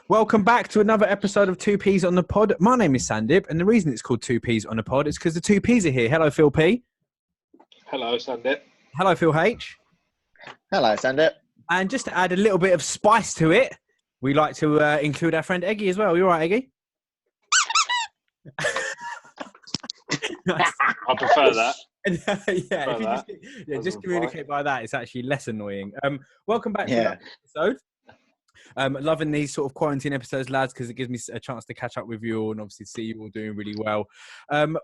Welcome back to another episode of Two Peas on the Pod. My name is Sandip, and the reason it's called Two Peas on the Pod is because the two Peas are here. Hello, Phil P. Hello, Sandip. Hello, Phil H. Hello, Sandip. And just to add a little bit of spice to it, we like to include our friend Eggy as well. You all right, Eggy? I prefer that. Just communicate by that. It's actually less annoying. Welcome back to another episode. Loving these sort of quarantine episodes, lads, because it gives me a chance to catch up with you all and obviously see you all doing really well.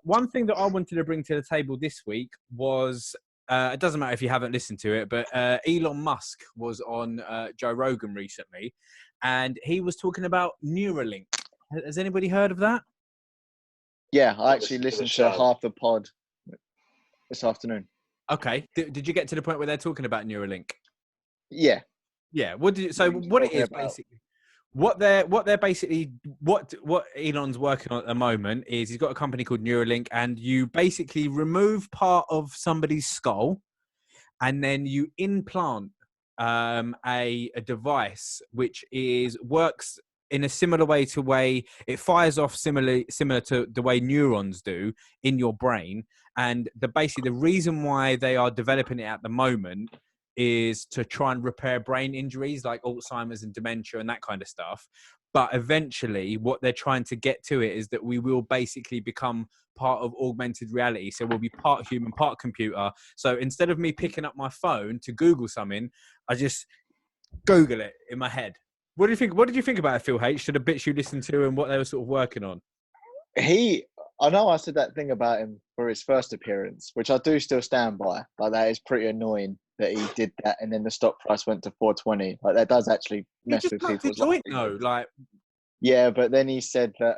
One thing that I wanted to bring to the table this week was, it doesn't matter if you haven't listened to it, but Elon Musk was on Joe Rogan recently, and he was talking about Neuralink. Has anybody heard of that? Yeah, I actually listened to half the pod this afternoon. Okay. Did you get to the point where they're talking about Neuralink? Yeah. Yeah. What it is basically, what Elon's working on at the moment is he's got a company called Neuralink, and you basically remove part of somebody's skull, and then you implant a device which works in a similar way to way it fires off similar to the way neurons do in your brain. And the reason why they are developing it at the moment is to try and repair brain injuries like Alzheimer's and dementia and that kind of stuff. But eventually what they're trying to get to it is that we will basically become part of augmented reality. So we'll be part human, part computer. So instead of me picking up my phone to Google something, I just Google it in my head. What do you think? What did you think about it, Phil H? To the bits you listened to and what they were sort of working on? I know I said that thing about him for his first appearance, which I do still stand by. Like, that is pretty annoying that he did that, and then the stock price went to 420. Like, that does actually mess with people's lives. Yeah, but then he said that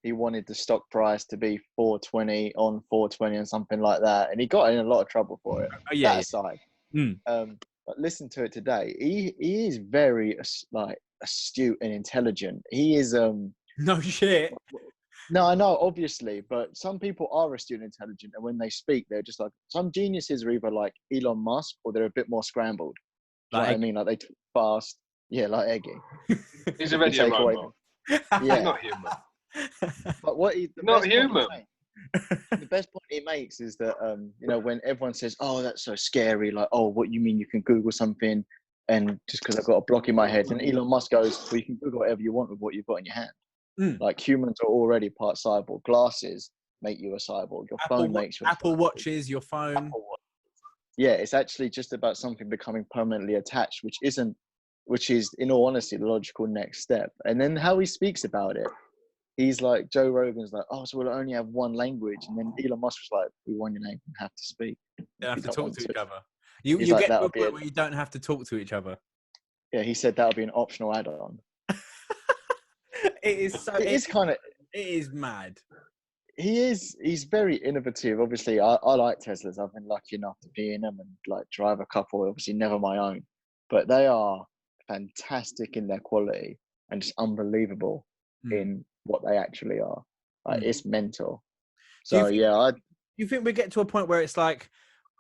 he wanted the stock price to be 420 on 420 and something like that, and he got in a lot of trouble for it. That aside. But listen to it today. He is very astute and intelligent. He is no shit. No, I know, obviously, but some people are astute and intelligent, and when they speak, they're just like, some geniuses are either like Elon Musk or they're a bit more scrambled. Like, I mean, like, they talk fast. Yeah, like Eggy. He's already a robot. Yeah, not human. But the best point he makes is that when everyone says, "Oh, that's so scary," like, "Oh, what you mean you can Google something?" and just because I've got a block in my head, and Elon Musk goes, "Well, you can Google whatever you want with what you've got in your hand." Like, humans are already part cyborg. Glasses make you a cyborg. Your phone makes you a Apple cyborg. Watches, your phone. Yeah, it's actually just about something becoming permanently attached, which is, in all honesty, the logical next step. And then how he speaks about it, he's like, Joe Rogan's like, "Oh, so we'll only have one language." And then Elon Musk was like, "We want your name and have to speak. You have to talk to each other." You get to a point where you don't have to talk to each other. Yeah, he said that'll be an optional add-on. It is mad. He's very innovative. Obviously, I like Teslas. I've been lucky enough to be in them and like drive a couple, obviously never my own. But they are fantastic in their quality and just unbelievable in what they actually are. Like, it's mental. So, do you think we get to a point where it's like,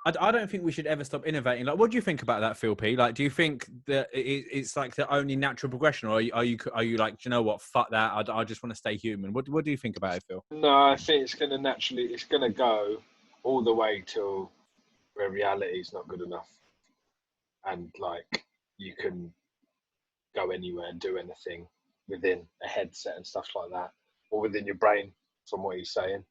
I don't think we should ever stop innovating. Like, what do you think about that, Phil P? Like, do you think that it's like the only natural progression, or are you like, do you know what? Fuck that. I just want to stay human. What do you think about it, Phil? No, I think it's going to go all the way till where reality is not good enough, and like you can go anywhere and do anything within a headset and stuff like that, or within your brain, from what he's saying.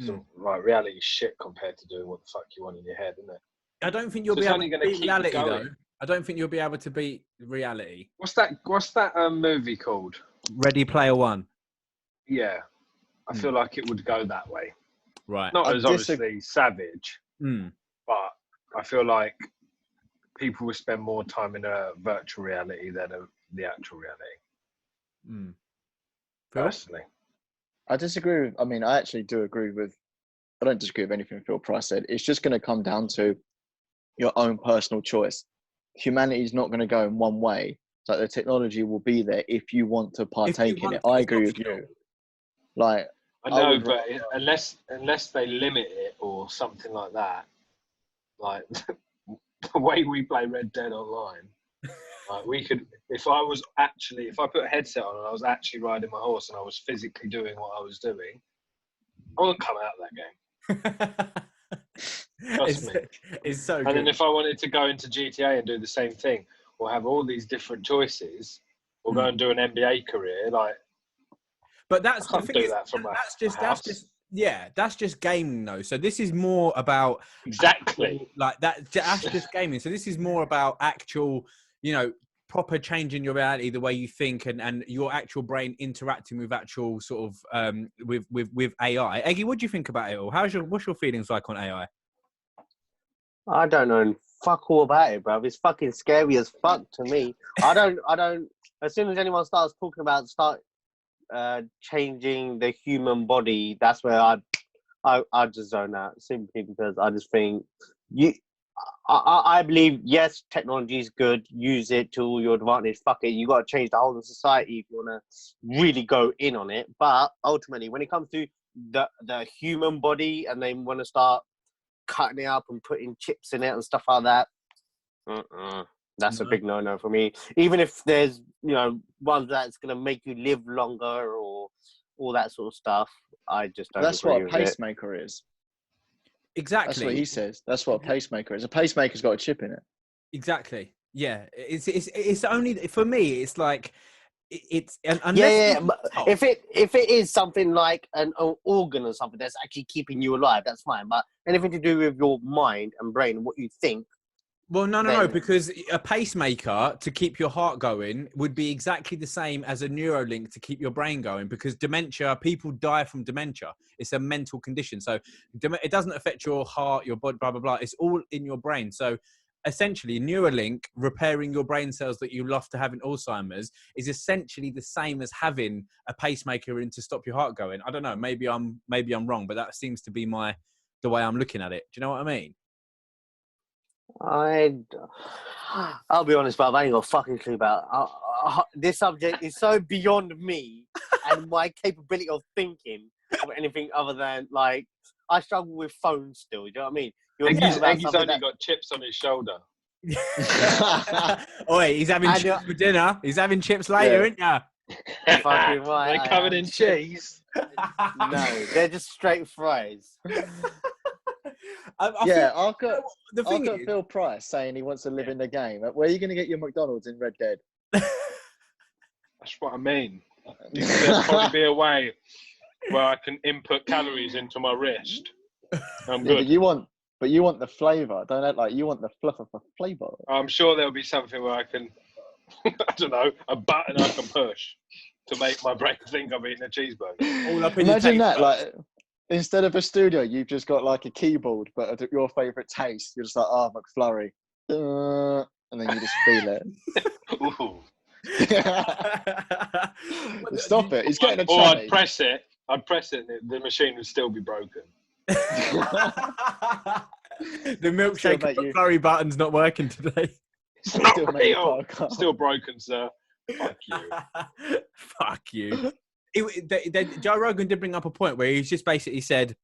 So, right, reality is shit compared to doing what the fuck you want in your head, isn't it? I don't think you'll be able to beat reality, though. I don't think you'll be able to beat reality. What's that movie called? Ready Player One. Yeah, I feel like it would go that way. Right. Not as obviously savage, but I feel like people will spend more time in a virtual reality than the actual reality. Personally. I disagree I actually do agree with, I don't disagree with anything Phil Price said. It's just going to come down to your own personal choice. Humanity is not going to go in one way. So the technology will be there if you want to partake in it. I agree with you. Like, I know, but unless they limit it or something like that, like the way we play Red Dead Online, Like we could, if I put a headset on and I was actually riding my horse and I was physically doing what I was doing, I wouldn't come out of that game. Trust me. It's so good. And then if I wanted to go into GTA and do the same thing, or have all these different choices, or go and do an NBA career, like. But that's I can't the thing. do that from my house. That's just gaming though. So this is more about exactly like that. That's just gaming. So this is more about actual, proper changing your reality, the way you think, and your actual brain interacting with actual sort of with AI. Eggy, what do you think about it all? What's your feelings like on AI? I don't know fuck all about it, bruv. It's fucking scary as fuck to me. I don't. As soon as anyone starts talking about changing the human body, that's where I just zone out, simply because I just think I believe, yes, technology is good, use it to your advantage, fuck it, you got to change the whole of society if you want to really go in on it. But ultimately, when it comes to the human body and they want to start cutting it up and putting chips in it and stuff like that, that's a big no-no for me. Even if there's, ones that's going to make you live longer or all that sort of stuff, I just don't That's agree what a with pacemaker is. Exactly. That's what he says. That's what a pacemaker is. A pacemaker's got a chip in it. Exactly. Yeah. It's only, for me, it's like, it's unless but if it is something like an organ or something that's actually keeping you alive, that's fine. But anything to do with your mind and brain and what you think. Well, no, because a pacemaker to keep your heart going would be exactly the same as a Neuralink to keep your brain going, because people die from dementia. It's a mental condition. So it doesn't affect your heart, your body, blah, blah, blah. It's all in your brain. So essentially, Neuralink, repairing your brain cells that you lost to having Alzheimer's, is essentially the same as having a pacemaker in to stop your heart going. I don't know. Maybe I'm wrong, but that seems to be the way I'm looking at it. Do you know what I mean? I'll be honest, but I ain't got a fucking clue about this subject. Is so beyond me and my capability of thinking of anything other than, like, I struggle with phones still. Do you know what I mean? He's only got chips on his shoulder. Oi, he's having chips for dinner. He's having chips later, isn't ya? Fucking right. They're covered in cheese. No, they're just straight fries. I've got Phil Price saying he wants to live in the game. Where are you going to get your McDonald's in Red Dead? That's what I mean. There'll probably be a way where I can input calories into my wrist. I'm good. But you want the flavour. Don't act like you want the fluff of the flavour. I'm sure there'll be something where I can, I don't know, a button I can push to make my brain think I'm eating a cheeseburger. All up in Imagine that, like, instead of a studio, you've just got like a keyboard, but your favourite taste. You're just like, McFlurry. And then you just feel it. Ooh. Stop it. He's getting a Or challenge. I'd press it and the machine would still be broken. The milkshake McFlurry button's not working today. It's not real. Still broken, sir. Fuck you. Fuck you. Joe Rogan did bring up a point where he's just basically said,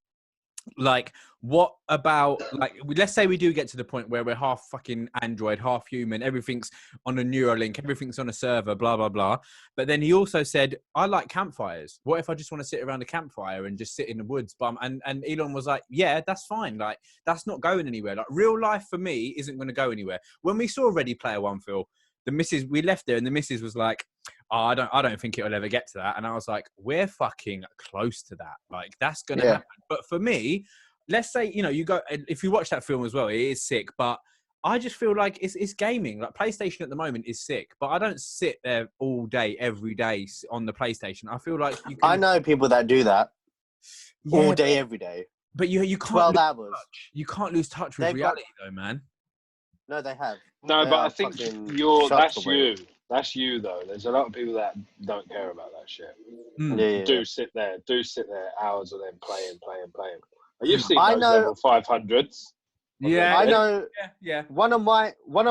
like, what about, like, let's say we do get to the point where we're half fucking android, half human, everything's on a Neuralink, everything's on a server, blah, blah, blah. But then he also said, I like campfires. What if I just want to sit around a campfire and just sit in the woods? And Elon was like, yeah, that's fine. Like, that's not going anywhere. Like, real life for me isn't going to go anywhere. When we saw Ready Player One, Phil, we left there and the missus was like, I don't think it'll ever get to that. And I was like, we're fucking close to that. Like, that's going to happen. But for me, let's say, you go, if you watch that film as well, it is sick. But I just feel like it's gaming. Like, PlayStation at the moment is sick. But I don't sit there all day, every day on the PlayStation. I feel like I know people that do that all day, every day. But you can't 12 hours. You can't lose touch with reality, though, man. No, they have. No, but I think that's you though. There's a lot of people that don't care about that shit. Do sit there hours of them playing. You've seen those level 500s. Yeah, I know. Yeah. One of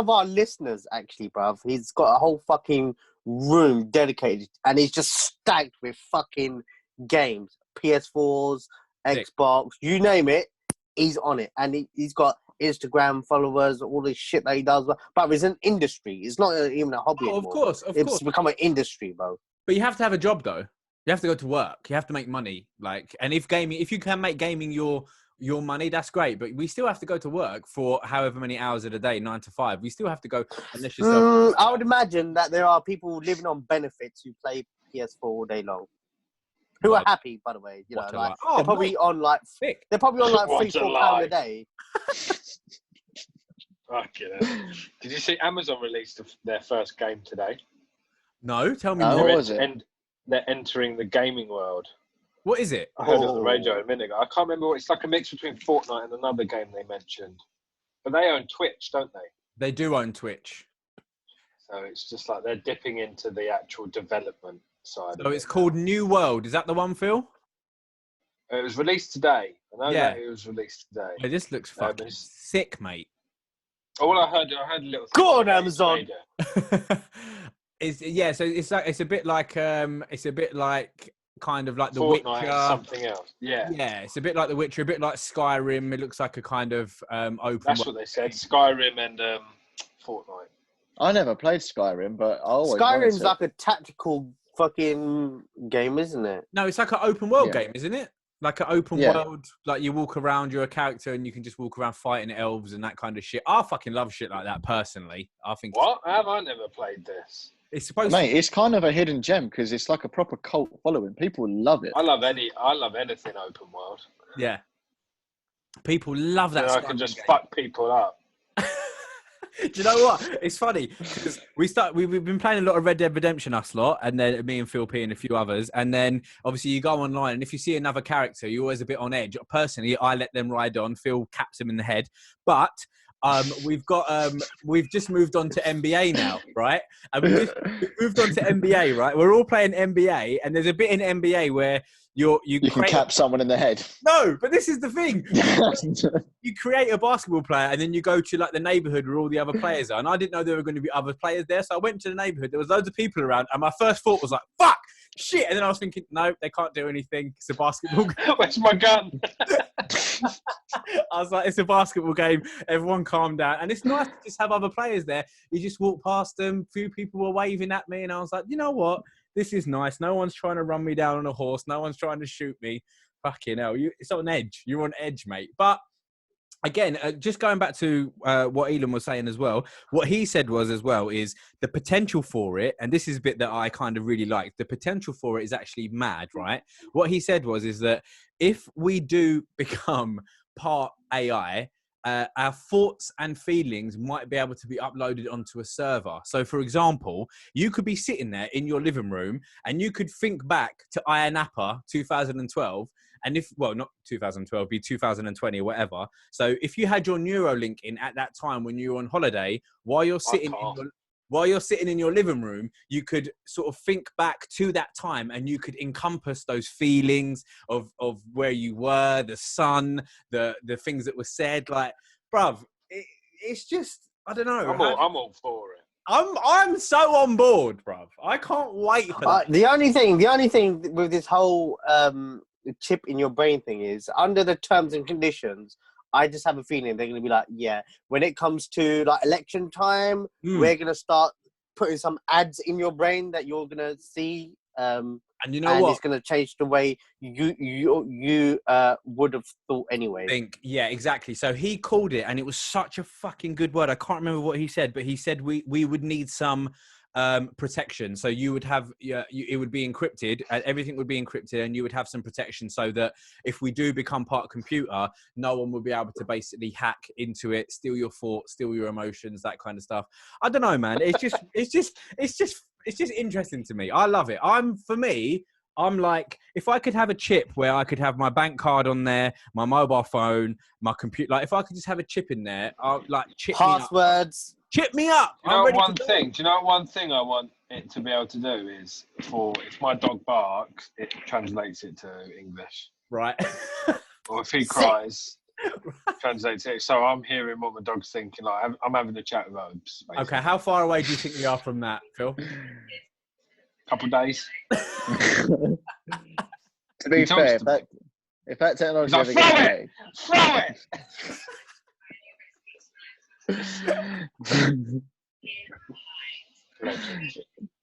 our listeners, actually, bruv, he's got a whole fucking room dedicated, and he's just stacked with fucking games, PS4s, Xbox, you name it. He's on it, and he's got Instagram followers, all this shit that he does. But it's an industry. It's not even a hobby Oh, anymore. of course. It's become an industry, bro. But you have to have a job, though. You have to go to work. You have to make money. Like, and if you can make gaming your money, that's great. But we still have to go to work for however many hours of the day, 9 to 5. We still have to go unless you're I would imagine that there are people living on benefits who play PS4 all day long. Who are happy, by the way. You know, like they're probably on like sick. they're probably on like What a £3-4 lie. a day. Fucking hell. Did you see Amazon released their first game today? No, tell me Oh, more. what was it? They're entering the gaming world. What is it? I heard it on the radio a minute ago. I can't remember what it's like. A mix between Fortnite and another game they mentioned. But they own Twitch, don't they? They do own Twitch. So it's just like they're dipping into the actual development side. So it's called New World. Is that the one, Phil? It was released today. I know that it was released today. Yeah, this looks fucking sick, mate. All I heard a little. Go on, Amazon. So it's a bit like kind of like The Fortnite Witcher. and something else. Yeah. Yeah, it's a bit like The Witcher, a bit like Skyrim. It looks like a kind of open. That's what they said. Skyrim and Fortnite. I never played Skyrim, but I always Skyrim's like a tactical fucking game, isn't it? No, it's like an open world game, isn't it? Like an open world, like you walk around, you're a character, and you can just walk around fighting elves and that kind of shit. I fucking love shit like that, personally. I think. What? Have I never played this? It's supposed Mate, it's kind of a hidden gem because it's like a proper cult following. People love it. I love anything open world. Yeah. People love that. I can just fuck people up. Do you know what? It's funny because we've been playing a lot of Red Dead Redemption, us lot, and then me and Phil P and a few others. And then obviously you go online, and if you see another character, you're always a bit on edge. Personally, I let them ride on. Phil caps them in the head, but we've just moved on to NBA now, right? And we've moved on to NBA, right? We're all playing NBA, and there's a bit in NBA where you can cap someone in the head. No, but this is the thing. You create a basketball player, and then you go to like the neighborhood where all the other players are. And I didn't know there were going to be other players there, so I went to the neighborhood. There was loads of people around, and my first thought was like, "Fuck, shit!" And then I was thinking, "No, they can't do anything. It's a basketball game." Where's my gun? I was like, "It's a basketball game. Everyone calm down." And it's nice to just have other players there. You just walk past them. Few people were waving at me, and I was like, "You know what? This is nice. No one's trying to run me down on a horse. No one's trying to shoot me. Fucking hell. It's on edge. You're on edge, mate." But again, just going back to what Elon was saying as well, what he said was as well is the potential for it, and this is a bit that I kind of really like, the potential for it is actually mad, right? What he said is that if we do become part AI, our thoughts and feelings might be able to be uploaded onto a server. So, for example, you could be sitting there in your living room and you could think back to Iron Appa 2012. And not 2012, be 2020 or whatever. So if you had your Neuralink in at that time when you were on holiday, while you're sitting in your living room, you could sort of think back to that time and you could encompass those feelings of where you were, the sun, the things that were said. Like, bruv, it's just, I don't know. I'm all for it. I'm so on board, bruv. I can't wait for that. The only thing with this whole chip in your brain thing is, under the terms and conditions, I just have a feeling they're going to be like, yeah, when it comes to like election time, we're going to start putting some ads in your brain that you're going to see. And you know what? It's going to change the way you would have thought anyway. Yeah, exactly. So he called it, and it was such a fucking good word. I can't remember what he said, but he said we would need some protection. So you would have, it would be encrypted, everything would be encrypted, and you would have some protection so that if we do become part of computer, no one would be able to basically hack into it, steal your thoughts, steal your emotions, that kind of stuff. I don't know, man. It's just interesting to me. I love it. I'm like, if I could have a chip where I could have my bank card on there, my mobile phone, my computer, like if I could just have a chip in there, I'll like chip passwords. Chip me up. Do you know one thing I want it to be able to do is, if my dog barks, it translates it to English. Right. Or if he cries, translates it. So I'm hearing what my dog's thinking. Like I'm having a chat with him. Okay, how far away do you think we are from that, Phil? Couple days. To be fair, if that technology ever gets made, throw it. Legend.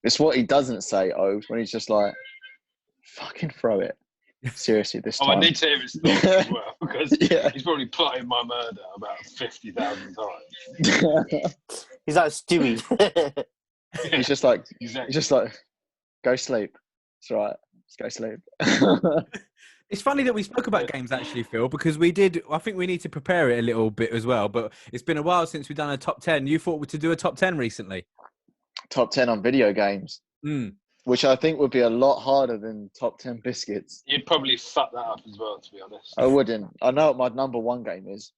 It's what he doesn't say, Oves, when he's just like, fucking throw it. Seriously, this Oh, time. I need to hear his thoughts as well because Yeah. he's probably plotted my murder about 50,000 times. He's like Stewie. Yeah, He's just like, exactly. go sleep. It's all right. Just go sleep. It's funny that we spoke about games actually, Phil, because we did. I think we need to prepare it a little bit as well. But it's been a while since we've done a top 10. You thought to do a top 10 recently? Top 10 on video games, which I think would be a lot harder than top 10 biscuits. You'd probably fuck that up as well, to be honest. I wouldn't. I know what my number one game is.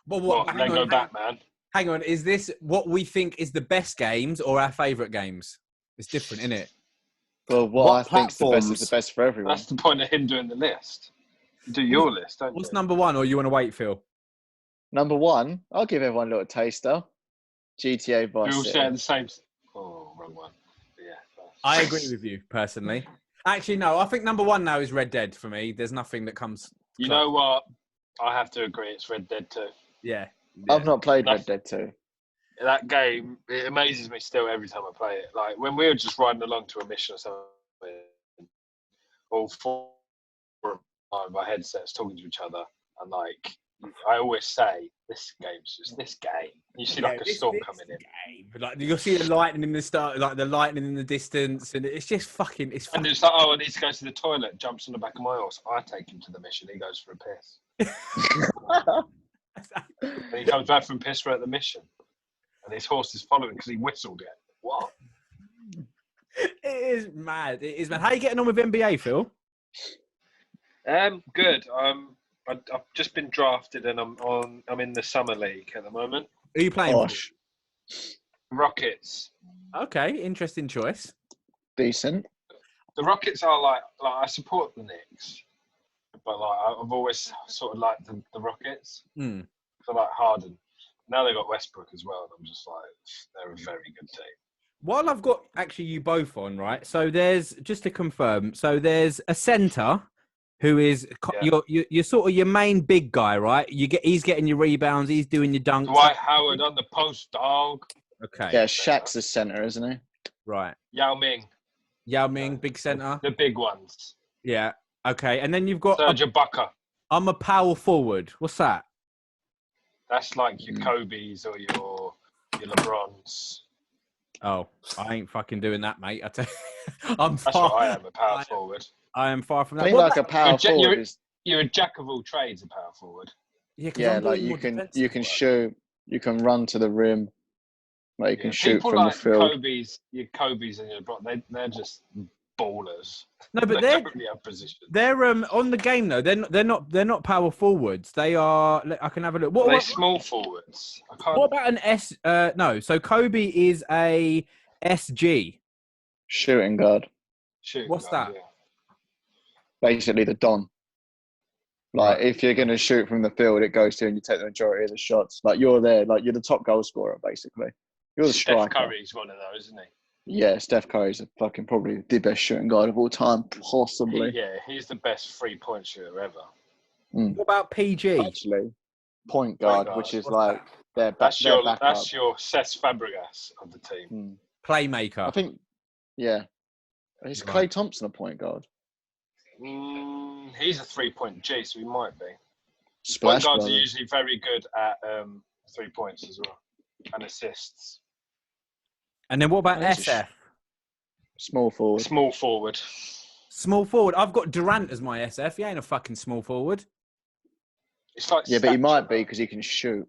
But What, hang Lego on, Batman? hang on. Is this what we think is the best games or our favourite games? It's different, isn't it? Well, what I think is the best for everyone. That's the point of him doing the list. Do your list, don't What's you? number one, or you want to wait, Phil? Number one, I'll give everyone a little taster. GTA We Vice all City. share the same. Oh, wrong one. Yeah. I agree with you personally. Actually, no. I think number one now is Red Dead for me. There's nothing that comes. You close. know what? I have to agree. It's Red Dead 2. Yeah. I've not played Red Dead 2. That game, it amazes me still every time I play it. Like when we were just riding along to a mission or something, all four of our headsets talking to each other, and like I always say, this game's just this game. You see like a storm coming in. Game. Like you'll see the lightning in the start, like the lightning in the distance, and it's just fucking. It's And fucking. it's like, oh, I need to go to the toilet. Jumps on the back of my horse. I take him to the mission. He goes for a piss. And he comes back from piss right at the mission. And his horse is following because he whistled it. What? It is mad. It is mad. How are you getting on with NBA, Phil? Good. I've just been drafted and I'm in the summer league at the moment. Who are you playing Gosh, Rockets. for? Okay, interesting choice. decent. The Rockets are like I support the Knicks, but like I've always sort of liked the Rockets. Mm. I like Harden. Now they got Westbrook as well, and I'm just like, they're a very good team. While I've got actually you both on, right? So there's, just to confirm, so there's a centre who is you're sort of your main big guy, right? He's getting your rebounds, he's doing your dunks. Dwight Howard on the post, dog. Okay. Yeah, Shaq's the centre, isn't he? Right. Yao Ming, Yao Ming, big centre. the big ones. Yeah. Okay. And then you've got Serge Ibaka. I'm a power forward. What's that? That's like your Kobe's or your LeBrons. Oh, I ain't fucking doing that, mate. I tell you, That's what I am, a power forward. I am far from I that. think like a power forward is You're a jack of all trades, a power forward. yeah, like you can shoot, you can run to the rim, like you can shoot People from like the field. your Kobe's and your LeBron, they're just ballers. No, but they don't really have position. they're on the game though. They're not power forwards. They are. I can have a look. They're small forwards. I can't. What about an S? No. So Kobe is a SG. Shooting guard, What's that? Yeah. basically the Don. Like Right. if you're going to shoot from the field, it goes to you and you take the majority of the shots. Like you're there, like you're the top goal scorer basically. You're the Steph striker. Curry's one of those, isn't he? Yeah, Steph Curry's a fucking probably the best shooting guard of all time, possibly. He's the best 3-point shooter ever. Mm. What about PG? Actually, point guard, guard. which is What's like that? their backup. That's your Cesc Fabregas of the team. Mm. Playmaker. I think, yeah. Is Right. Klay Thompson a point guard? He's a 3-point G, so he might be. Point Splash guards are Brothers. usually very good at 3 points as well and assists. And then what about That's a SF? Small forward. Small forward. Small forward. I've got Durant as my SF. He ain't a fucking small forward. It's like Yeah, but he stature, might be though. because he can shoot.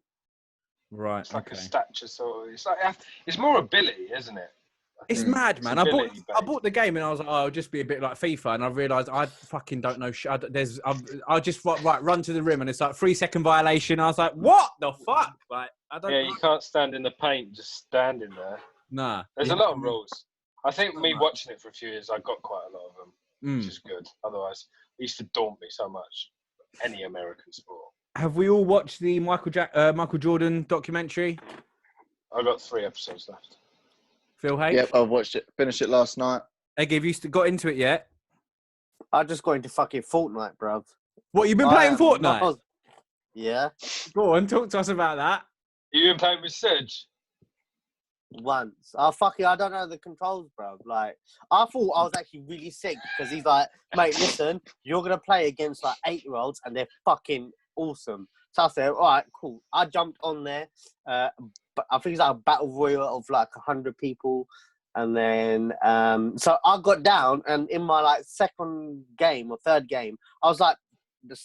Right. It's like Okay. a stature sort of. It's more ability, isn't it? It's Mm. mad, It's man. I ability bought the game and I was like, oh, it'll just be a bit like FIFA. And I realised I fucking don't know shit. I just run to the rim and it's like 3-second violation. I was like, what the fuck? Like, I don't Yeah, know. you can't stand in the paint just standing there. Nah. There's a lot of rules. I think me much. watching it for a few years, I got quite a lot of them, which Mm. is good. Otherwise, it used to daunt me so much. Any American sport. Have we all watched the Michael Jordan documentary? I got 3 episodes left. Phil Hay? Yep, I watched it. Finished it last night. Egg, have you got into it yet? I just got into fucking Fortnite, bruv. What, you've been playing Fortnite? Yeah. Go on, talk to us about that. You been playing with Serge? Once. Oh, fucking, I don't know the controls, bro. Like, I thought I was actually really sick because he's like, mate, listen, you're going to play against like 8-year-olds and they're fucking awesome. So I said, all right, cool. I jumped on there. But I think it's like a battle royal of like 100 people. And then, so I got down and in my like second game or third game, I was like the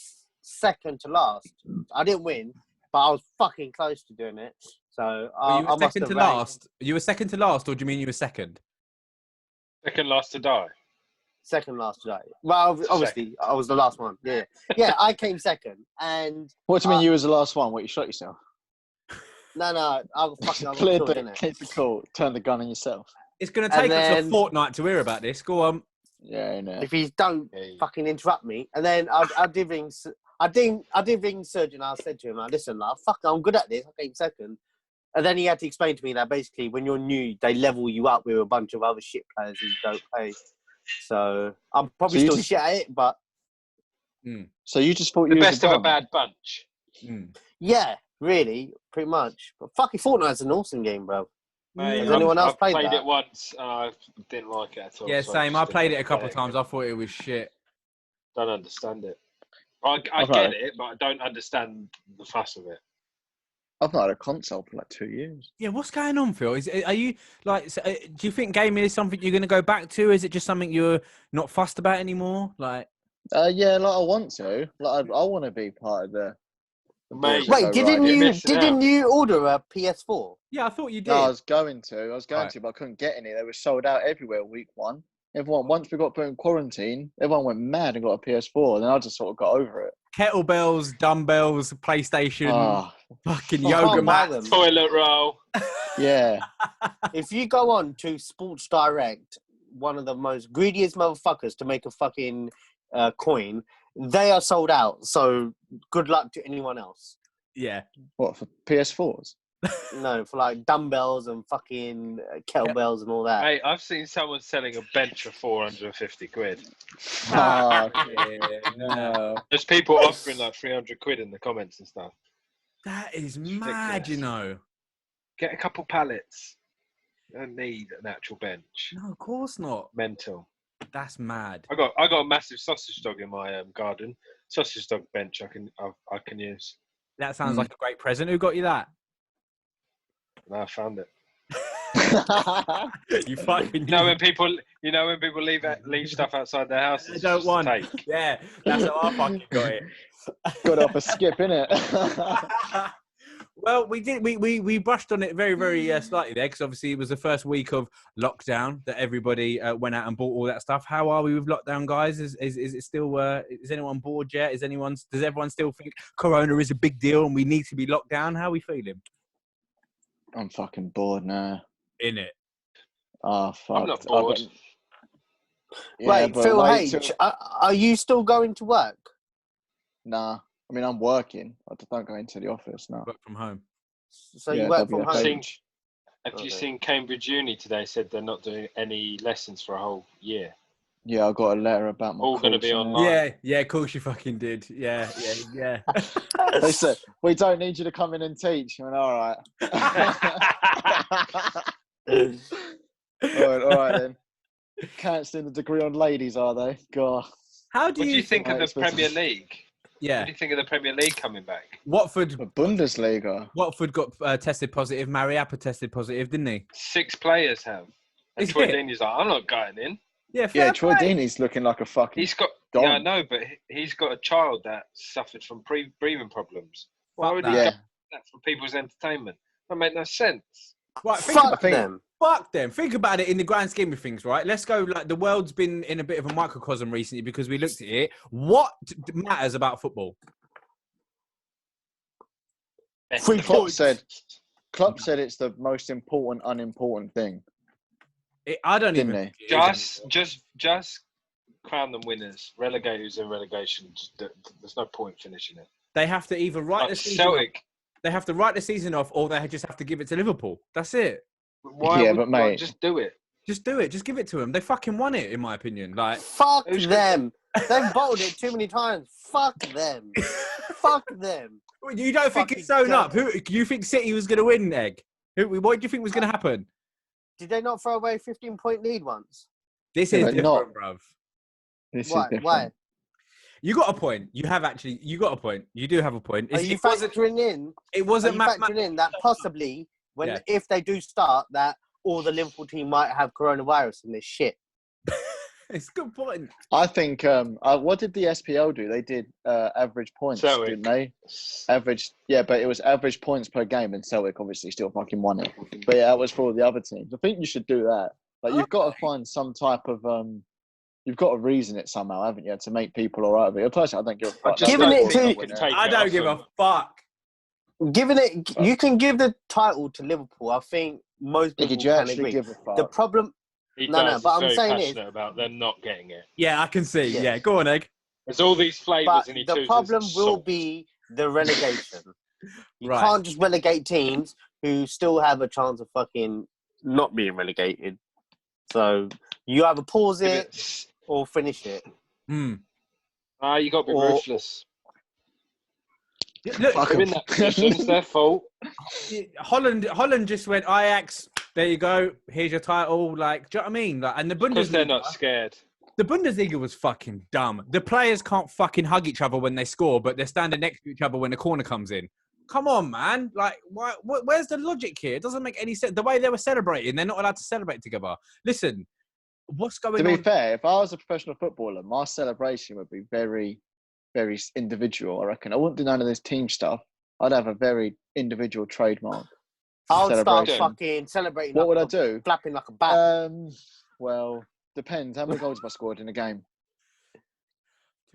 second to last. I didn't win, but I was fucking close to doing it. So Were you I were must second have to ranked. last? You were second to last, or do you mean you were second? Second last to die. Second last today. Well, obviously, I was the last one. Yeah, yeah. I came second, and What do you mean you was the last one? What, you shot yourself? no, I got Cleared killed, the, didn't it? cleared the call, turned the gun on yourself. It's going to take And us a then- fortnight to hear about this. Go on. Yeah, I know. If you don't Hey. fucking interrupt me, and then I did ring. I did ring Serge, and I said to him, like, "Listen, like, fuck, I'm good at this. I came second." And then he had to explain to me that basically, when you're new, they level you up with a bunch of other shit players who don't play. So I'm probably So you still just- shit at it, but So you just thought The you was best of a bum? bad bunch. yeah, really, pretty much. But fucking Fortnite's an awesome game, bro. Mate, Has anyone else I've played played that? it once. I didn't like it at all. Yeah, so same. just I played it didn't a couple of play times. I thought it was shit. Don't understand it. I Okay. get it, but I don't understand the fuss of it. I've not had a console for like 2 years. Yeah, what's going on, Phil? Are you like? Do you think gaming is something you're going to go back to? Is it just something you're not fussed about anymore? Like, Yeah, like I want to. Like I want to be part of the Mate, boys that Wait, go didn't riding. You're you missing didn't out. you order a PS4? yeah, I thought you did. No, I was going to. Right. But I couldn't get any. They were sold out everywhere week one. Once we got put in quarantine, everyone went mad and got a PS4. And then I just sort of got over it. Kettlebells, dumbbells, PlayStation, Oh, fucking I yoga can't buy mat. them. Toilet roll. yeah. If you go on to Sports Direct, one of the most greediest motherfuckers to make a fucking coin, they are sold out. So good luck to anyone else. Yeah, What, for PS4s? No, for like dumbbells and fucking kettlebells and all that. Mate, I've seen someone selling a bench for 450 quid. Oh, yeah, no. There's people offering like 300 quid in the comments and stuff. that is Ridiculous. mad. You know. Get a couple pallets. You don't need an actual bench. No, of course not. Mental. That's mad. I got a massive sausage dog in my garden. Sausage dog bench I can use. That sounds like a great present. Who got you that? And I found it. You fucking. You know when people leave stuff outside their houses. They don't just want. take. Yeah, that's how I fucking got it. Got off a skip, innit? Well, we did. We brushed on it very, very slightly there because obviously it was the first week of lockdown that everybody went out and bought all that stuff. How are we with lockdown, guys? Is it still? Is anyone bored yet? Does everyone still think Corona is a big deal and we need to be locked down? How are we feeling? I'm fucking bored now. In it. Oh, fuck. I'm not bored. Wait, Phil H, are you still going to work? Nah. I mean, I'm working. I don't go into the office now. Work from home. So you work from WFH. home? Have you Okay. seen Cambridge Uni today said they're not doing any lessons for a whole year? Yeah, I got a letter about my All gonna course, be innit? online. Yeah, of course you fucking did. Yeah. They said, we don't need you to come in and teach. I went, all right. all right then. Cancelling the degree on ladies, are they? God. How What do do you think of I the expect- Premier League? What Yeah, do you think of the Premier League coming back? Watford The Bundesliga. got tested positive. Mariappa tested positive, didn't he? 6 players have. And Is Troy it? Deeney's like, I'm not going in. Yeah, Yeah, fair Troy play. Deeney's looking like a fucking He's got, Don. yeah, I know, but he's got a child that suffered from breathing problems. Why would he that. go Yeah. that for people's entertainment? That make no sense. Right, think Fuck about them. Fuck them. Think about it in the grand scheme of things, right? Let's go. Like the world's been in a bit of a microcosm recently because we looked at it. What matters about football? Free Klopp points. said it's the most important, unimportant thing. I don't Didn't even. he? think it is anymore. Just crown them winners. Relegate who's in relegation. There's no point finishing it. They have to either write Like the season. Celtic. They have to write the season off, or they just have to give it to Liverpool. That's it. Why Yeah, would, but why mate- just do it? Just do it. Just give it to them. They fucking won it, in my opinion. Like, Fuck Who's them. They've bottled it too many times. Fuck them. Fuck them. You don't think it's Fucking sewn up? Who you think City was going to win, Egg? What do you think was going to happen? Did they not throw away a 15-point lead once? This Yeah, is but different, bruv. This Why? is different. Why? You got a point. You got a point. You do have a point. Are you factoring in? It Are wasn't you factoring in that possibly if they do start that all the Liverpool team might have coronavirus and this shit? It's a good point. I think. What did the SPL do? They did average points, Celtic. didn't they? Average. Yeah, but it was average points per game, and Celtic obviously still fucking won it. But yeah, that was for all the other teams. I think you should do that. Like you've got to find some type of You've got to reason it somehow, haven't you, to make people all right with it. Personally, I don't give a fuck. Giving it to- I don't give a fuck. You can give the title to Liverpool. I think most people Did you can actually agree. give a fuck? The problem, He No, does. but He's I'm very saying passionate about them not getting it. Yeah, I can see. Yeah. Yeah, go on, Egg. There's all these flavours but and he the chooses problem will salt. be the relegation. You Right. can't just relegate teams who still have a chance of fucking not being relegated. So you either pause it or finish it. Hmm. You got to be Or- ruthless. Look, Fuck They're 'em. in that position. It's their fault. Holland just went Ajax. There you go. Here's your title. Like, do you know what I mean? Like, and the Because they're not Bundesliga. scared. The Bundesliga was fucking dumb. The players can't fucking hug each other when they score, but they're standing next to each other when the corner comes in. Come on, man. Like, where's the logic here? It doesn't make any sense. The way they were celebrating, they're not allowed to celebrate together. Listen, what's going To be on? fair, if I was a professional footballer, my celebration would be very, very individual, I reckon. I wouldn't do none of this team stuff. I'd have a very individual trademark. I would start celebration. fucking celebrating. What would I like do? Flapping like a bat. Well, depends. How many goals have I scored in a game?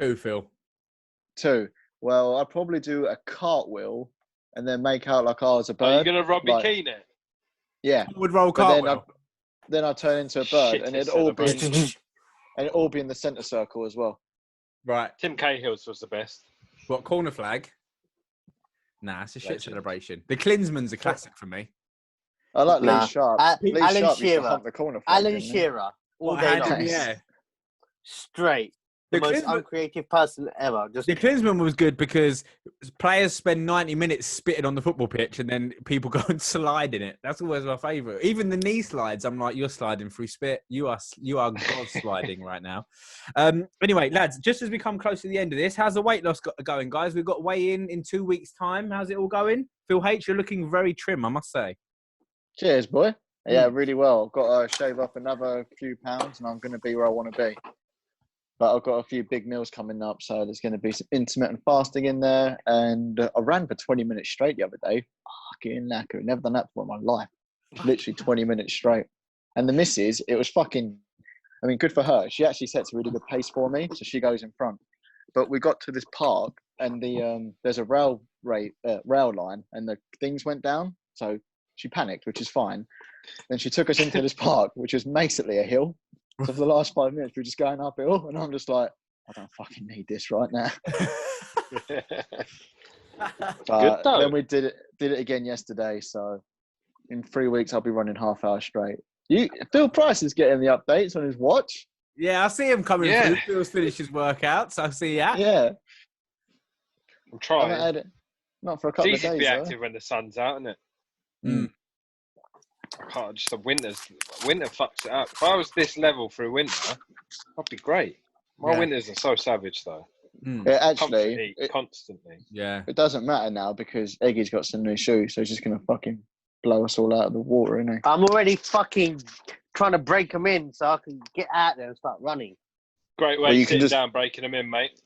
2, Phil. 2. Well, I'd probably do a cartwheel and then make out like I was a bird. Are you going to Robbie Like- Keane it? Yeah. Would roll But then cartwheel. Then I'd turn into a bird, Shitty and it'd all celebration. be in the centre circle as well. Right. Tim Cahill's was the best. What, corner flag? Nah, it's a shit Legend. celebration. The Klinsmann's a classic for me. I like Nah. Lee Sharp. Lee Alan Sharp used to Shearer. hump the corner flag, Alan didn't he? Shearer. All What, day hand long. in the air? Straight. The The most Klinsmann- uncreative person ever. Just The Klinsmann was good because players spend 90 minutes spitting on the football pitch and then people go and slide in it. That's always my favourite. Even the knee slides, I'm like, you're sliding through spit. You are God sliding right now. Anyway, lads, just as we come close to the end of this, how's the weight loss going, guys? We've got weigh in 2 weeks' time. How's it all going? Phil H, you're looking very trim, I must say. Cheers, boy. Yeah, really well. Got to shave off another few pounds, and I'm going to be where I want to be. But I've got a few big meals coming up, so there's going to be some intermittent fasting in there. And I ran for 20 minutes straight the other day. Fucking knackered. Never done that before in my life. Literally 20 minutes straight. And the missus, it was fucking, I mean, good for her. She actually sets a really good pace for me, so she goes in front. But we got to this park, and there's a rail line, and the things went down. So she panicked, which is fine. Then she took us into this park, which is basically a hill. So for the last 5 minutes, we're just going uphill, and I'm just like, I don't fucking need this right now. But though. then we did it again yesterday. So in 3 weeks, I'll be running half hour straight. Phil Price is getting the updates on his watch. Yeah, I see him coming Yeah. through. Phil's finished his workouts. I see that. Yeah, I'm I haven't trying. had it. Not for a It's couple of easy to days. be though. active when the sun's out, isn't it? Mm. I can't, just the winter fucks it up. If I was this level through winter, I'd be great. My Yeah. winters are so savage though. Mm. It Constantly actually, eat, constantly. Yeah. it doesn't matter now because Eggy's got some new shoes, so he's just gonna fucking blow us all out of the water, isn't he? I'm already fucking trying to break them in so I can get out there and start running. Great way Well, you of can sitting just- down, breaking them in, mate.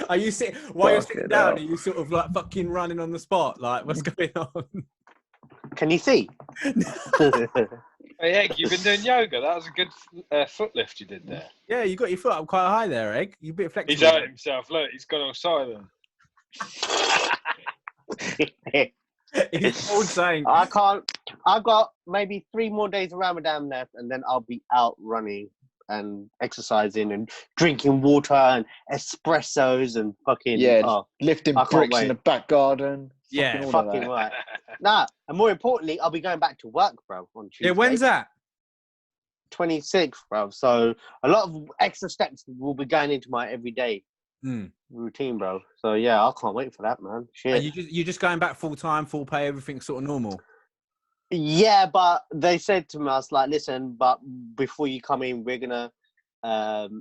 Are you sitting while you're Fuck sitting it down? out. Are you sort of like fucking running on the spot? Like, what's going on? Can you see? Hey, Egg, you've been doing yoga. That was a good foot lift you did there. Yeah, you got your foot up quite high there, Egg. You're a bit He's flexible. hurt himself. Look, he's gone all silent. He's all saying. I can't. I've got maybe 3 more days of Ramadan left, and then I'll be out running and exercising and drinking water and espressos and fucking Yeah, lifting I can't bricks in wait. the back garden. Yeah, all of fucking that. right. Nah, and more importantly, I'll be going back to work, bro, on Tuesday. Yeah, when's that? 26th, bro. So a lot of extra steps will be going into my everyday. routine, bro. So yeah, I can't wait for that, man. Shit. And you're just going back full time, full pay, everything sort of normal. Yeah, but they said to us like, listen, but before you come in, we're gonna,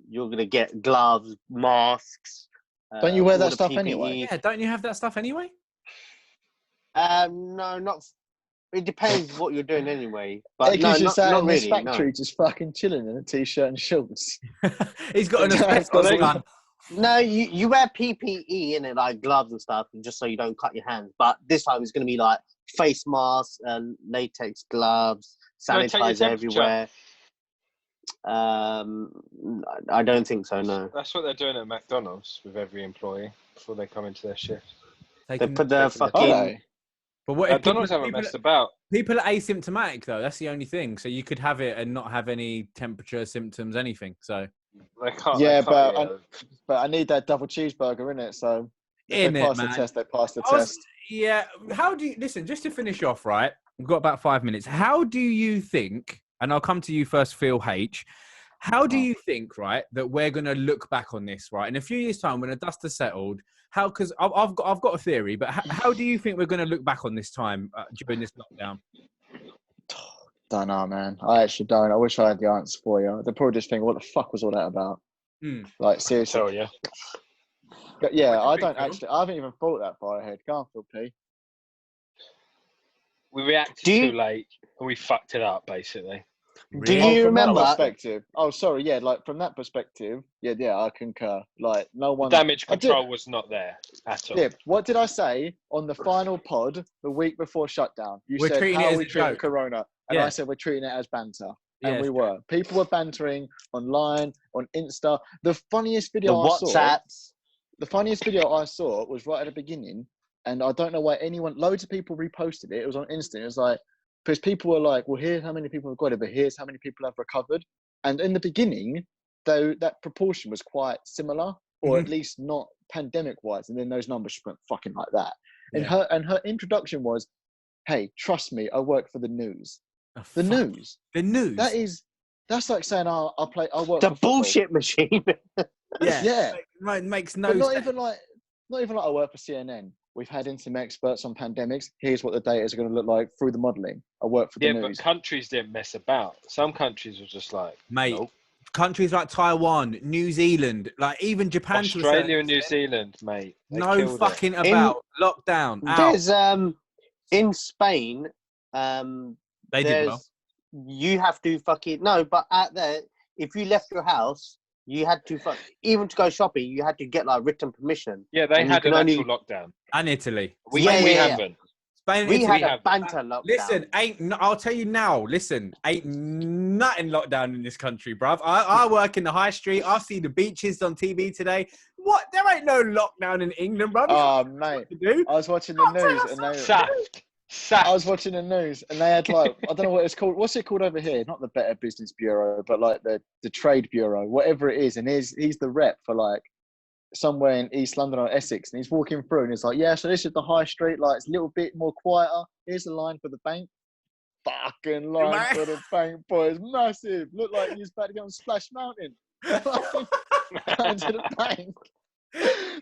you're gonna get gloves, masks. Don't you wear all that the stuff PPE. anyway? Yeah, don't you have that stuff anyway? No, not. It depends what you're doing anyway. But Because no, you're sat not in this really. factory No. just fucking chilling in a t-shirt and shorts. He's got an That's asbestos got it. gun. No, you wear PPE in it, like gloves and stuff, just so you don't cut your hands. But this time it's going to be like face masks and latex gloves, Can I take your sanitizer temperature? everywhere. I don't think so. No, That's what they're doing at McDonald's with every employee before they come into their shift. they Taking- put the taking the- Are fucking. they? But what if McDonald's haven't messed about. people are asymptomatic though? That's the only thing. So you could have it and not have any temperature symptoms, anything. So They can't. Yeah, they can't, but I need that double cheeseburger in it. So if In they it, pass the man. test, they pass the I was- test. yeah. How do you listen? Just to finish off, right? We've got about 5 minutes. How do you think? And I'll come to you first, Phil H. How do you think, right, that we're going to look back on this, right, in a few years' time when the dust has settled? How? Because I've got a theory, but how do you think we're going to look back on this time during this lockdown? Don't know, man. I actually don't. I wish I had the answer for you. They'll probably just think, what the fuck was all that about? Like, seriously. tell you. But yeah, What do you I think, don't Phil? actually. I haven't even thought that far ahead. Go on, Phil P. We reacted too late and we fucked it up, basically. Do Really? you From that remember? perspective. Oh, sorry. Yeah, like from that perspective. Yeah, I concur. Like, no one. Damage I did- control was not there at all. Yeah, what did I say on the final pod the week before shutdown? You We're said, treating how it are as we a treating joke. Corona? And Yeah. I said, we're treating it as banter. Yeah, And we it's were. People were bantering online, on Insta. The funniest The video I saw, WhatsApps. the funniest video I saw was right at the beginning. And I don't know why loads of people reposted it. It was on Insta. It was like, because people were like, well, here's how many people have got it, but here's how many people have recovered. And in the beginning, though, that proportion was quite similar, or at least not pandemic-wise. And then those numbers just went fucking like that. And her introduction was, hey, trust me, I work for the news. Oh, The fuck. news. The news. That's like saying, I work The for football. bullshit machine. Yeah. Yeah. Makes no But not sense. even like I work for CNN. We've had internet experts on pandemics. Here's what the data is going to look like through the modelling. I work for the Yeah, but news. countries didn't mess about. Some countries were just like, Mate, nope. countries like Taiwan, New Zealand, like even Japan. to a certain Australia and New extent, Zealand, mate. They no killed fucking it. about. Lockdown. Out. There's in Spain, They did well. you have to fucking no, but at there, if you left your house, you had to even to go shopping, you had to get like written permission. Yeah, they And you had an can actual only- lockdown. And Italy. We Yeah, haven't. Spain and We Italy. had a banter lockdown. Listen, I'll tell you now. Listen, ain't nothing lockdown in this country, bruv. I work in the high street. I see the beaches on TV today. What? There ain't no lockdown in England, bruv. Oh, mate. I was watching the news and Saft. I was watching the news and they had like, I don't know what it's called. What's it called over here? Not the Better Business Bureau, but like the Trade Bureau, whatever it is. And he's the rep for like somewhere in East London or Essex. And he's walking through and he's like, yeah, so this is the high street. Like, it's a little bit more quieter. Here's the line for the bank. Fucking line for the bank, boys. Massive. Look like he's about to go on Splash Mountain. Going to the bank.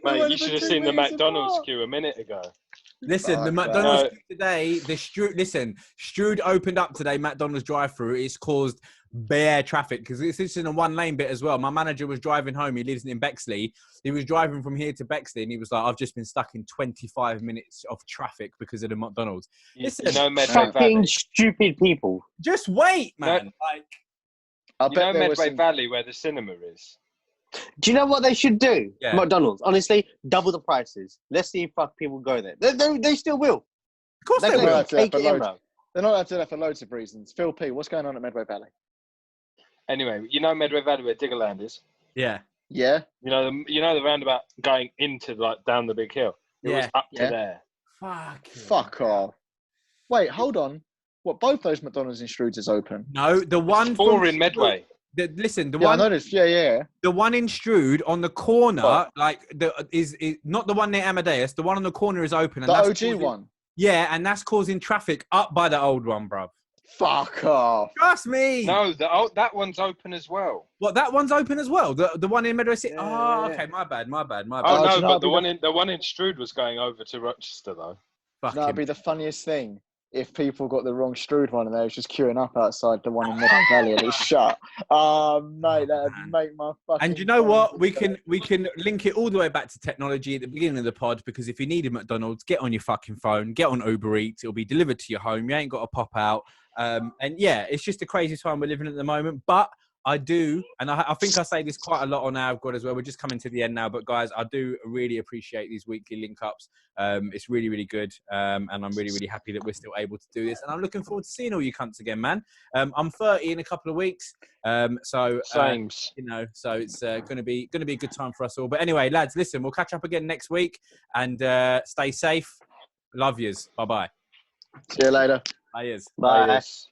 Mate, you should have seen the McDonald's queue a minute ago. Listen, the McDonald's queue today, Strood opened up today, McDonald's drive-through. It's caused bare traffic because it's in a one-lane bit as well. My manager was driving home. He lives in Bexley. He was driving from here to Bexley and he was like, I've just been stuck in 25 minutes of traffic because of the McDonald's. Listen, You know Medway Fucking Valley. stupid people. just wait, man. I You know bet there was Medway some... Valley where the cinema is? Do you know what they should do? Yeah. McDonald's, honestly, double the prices. Let's see if people go there. They still will. Of course They're they gonna will. will. take For it in, loads. bro. They're not allowed to do that for loads of reasons. Phil P, what's going on at Medway Valley? Anyway, you know Medway Valley where Diggerland is? Yeah. Yeah? You know the roundabout going into like down the big hill? It was up to there. Fuck off. Wait, hold on. What, both those McDonald's in Strood is open? No, the one Four from in Medway. Listen, the Yeah, one I noticed. Yeah. the one in Strood on the corner, What? like is not the one near Amadeus. The one on the corner is open. And The that's OG causing, one. Yeah, and that's causing traffic up by the old one, bruv. Fuck off. Trust me. No, that one's open as well. What, that one's open as well? The one in Meadow City? Yeah, Oh, yeah. okay. My bad. Oh, do you no, know but what'd the one in Strood was going over to Rochester though. That'd be Fucking. the funniest thing if people got the wrong Strood one and they was just queuing up outside the one in Meadow Valley and it's shut. Mate, that'd man. make my fucking. And you know what? We brain can link it all the way back to technology at the beginning of the pod, because if you need a McDonald's, get on your fucking phone, get on Uber Eats, it'll be delivered to your home. You ain't got to pop out. And yeah, it's just a crazy time we're living at the moment. But I do, and I think I say this quite a lot on our God as well. We're just coming to the end now, but guys, I do really appreciate these weekly link ups. It's really, really good, and I'm really, really happy that we're still able to do this. And I'm looking forward to seeing all you cunts again, man. I'm 30 in a couple of weeks, so Sames. you know, so it's going to be a good time for us all. But anyway, lads, listen, we'll catch up again next week, and stay safe. Love yous. Bye bye. See you later. Bye yous. Bye. Yes.